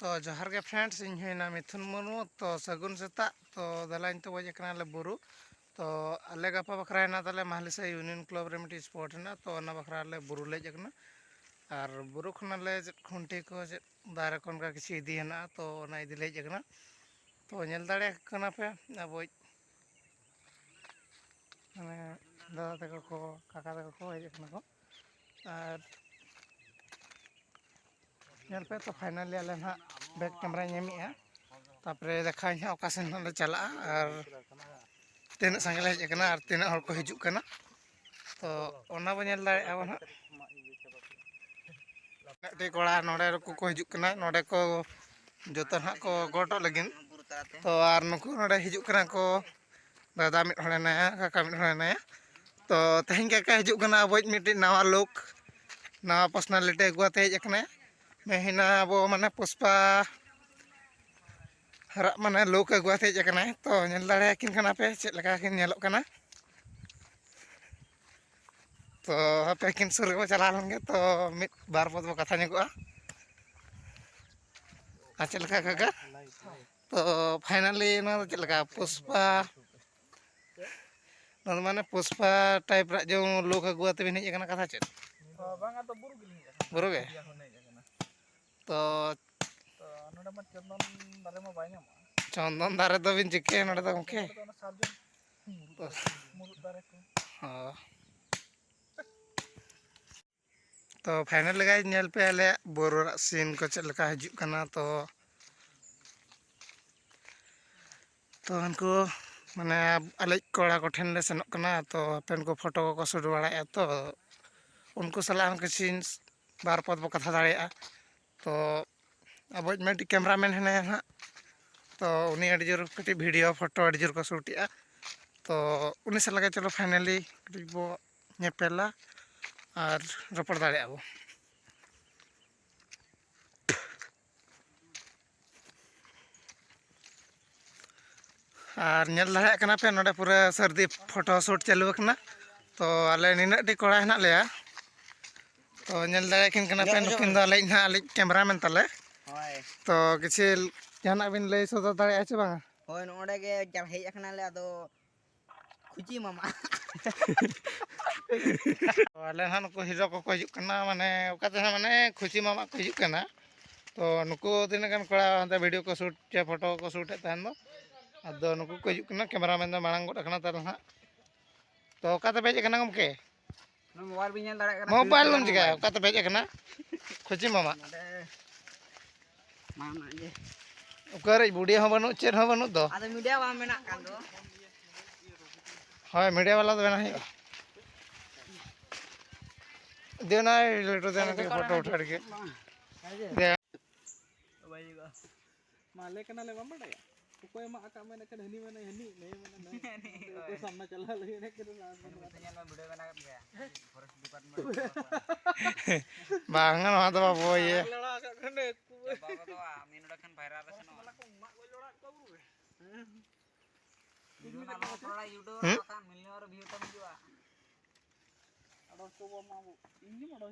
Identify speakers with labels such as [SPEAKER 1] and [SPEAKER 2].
[SPEAKER 1] तो जोहार के फ्रेंड्स इन हुईना मिथुन मुर्मू तो सगुन सेता तो दलाइन तो बजे कनाले बुरु तो अले गपा बखरा हेना ताले माहलिसा यूनियन क्लब रे मिटी स्पोर्ट हेना तो ओना बखरा ले बुरु ले जकना और बुरु खनाले खुंटी को दारे कोन का किसी इदी हेना तो ओना इदी ले जकना तो नेल दाड़े कना पे अब माने दादा तक को काका तक को हेज कना को और नेल पे तो फाइनली आले ना बैक कैमरा नेमिया तापरे देखाई हा ओकासेन ले चला और तीन संगे हेज कना और तीन हर को हिजुक कना तो ओना बो नेल दाड़े अब ना टे कोड़ा नोडे को हिजुक कना नोडे को जोतो ना को गोटो लगिन तो आर नुकु नोडे हिजुक कना को दादा मिट हणे नया काका मिट हणे नया तो तेहें काका हिजुक कना अब मिटी नवा लुक नवा पर्सनालिटी अगुआते हेज कना मेहिना अब माने पुष्पा हरा माने लुक अगुआते हेज कना तो नेल दाड़े किन कना पे चेद लगा किन नेलोग कना तो पे किन सुर को चला लंगे तो मिट बार पद बो कथा ᱧᱚᱜᱚᱜᱼᱟ अच्छा लगा काका तो फाइनली ना चेद लगा पुष्पा माने पुष्पा टाइप रा जो लुक अगुआते बिन हेज कना कथा चेद
[SPEAKER 2] बांगा तो बुरु गिलिंग
[SPEAKER 1] बुरु गे तो
[SPEAKER 2] नोडे मा चंदन दारे मा बाय ᱧᱟᱢᱚᱜᱼᱟ
[SPEAKER 1] चंदन दारे दो बिन चिके नोडे दो गमके
[SPEAKER 2] सार्जन मुरुद दारे को
[SPEAKER 1] हाँ तो फाइनल लगा नेल पे आले बोरो सीन को चेद लगा हिजुक कना तो उनको माने आले कोड़ा को ठेन ले सेनोक कना तो अपन को फोटो को शूट बाड़ाया तो उनको सलाह हम सीन बार पद बो कथा दाड़ेया तो अब मिट्टी कैमरामैन है ना तो उन्हीं अड़ी जोर कटी वीडियो फोटो अड़ी जोर को शूटिया तो उन्हीं से लगे चलो फाइनली कटी बो नेपेला और रपड़ दाड़ेया बो और नेल दाड़ेया कना पे नोडे पूरा सर्दी फोटो शूट चालू कना तो आले निना डी कोड़ा हेना लेया तो नेल दाड़ेया किन कना पे नुकिन दो आले ना आले कैमरामैन ताले तो किसी जाना बिन लay सदर दाड़ेया छे बांगा
[SPEAKER 2] होय नोडे गे जब हेज अखना ले आदो खुची मामा
[SPEAKER 1] आले ना नुको हीरो को हिजुक कना माने ओकाते माने खुशी मामा को हिजुक कना तो नुको दिन गन कोड़ा अंते वीडियो को शूट चे फोटो को शूट तहन दो अदो नुको को हिजुक कना कैमरामैन दो मांग गोड कना तार ना तो ओकाते बेज कना गमके
[SPEAKER 2] मोबाइल भी नेल दाड़े कना
[SPEAKER 1] मोबाइल लम चिका ओकाते बेज कना खुशी मामा
[SPEAKER 2] मामा जे
[SPEAKER 1] ओकर बुढ़िया हो बनु चेर हो बनु दो
[SPEAKER 2] आदो मीडिया बा मेना कान दो
[SPEAKER 1] हाय मीडिया वाला तो बना है देना लेटो देना के फोटो उठा के दे
[SPEAKER 2] भाई जी माले कना ले बम्बड़ा या कोई मा का मैंने कन हनी मैंने हनी नहीं मैंने तो सामने चला ले ने के ना वीडियो बना के फॉरेस्ट डिपार्टमेंट
[SPEAKER 1] बांगा ना तो बाबू ये
[SPEAKER 2] लड़ा का खंडे बाबा तो मीन रखन भाईरा रसन वाला को मा कोई लड़ा कबरू वीडियो ना थोड़ा यूट्यूब का मिलने और व्यू तो मिलवा अडो तो मा इंजी मडो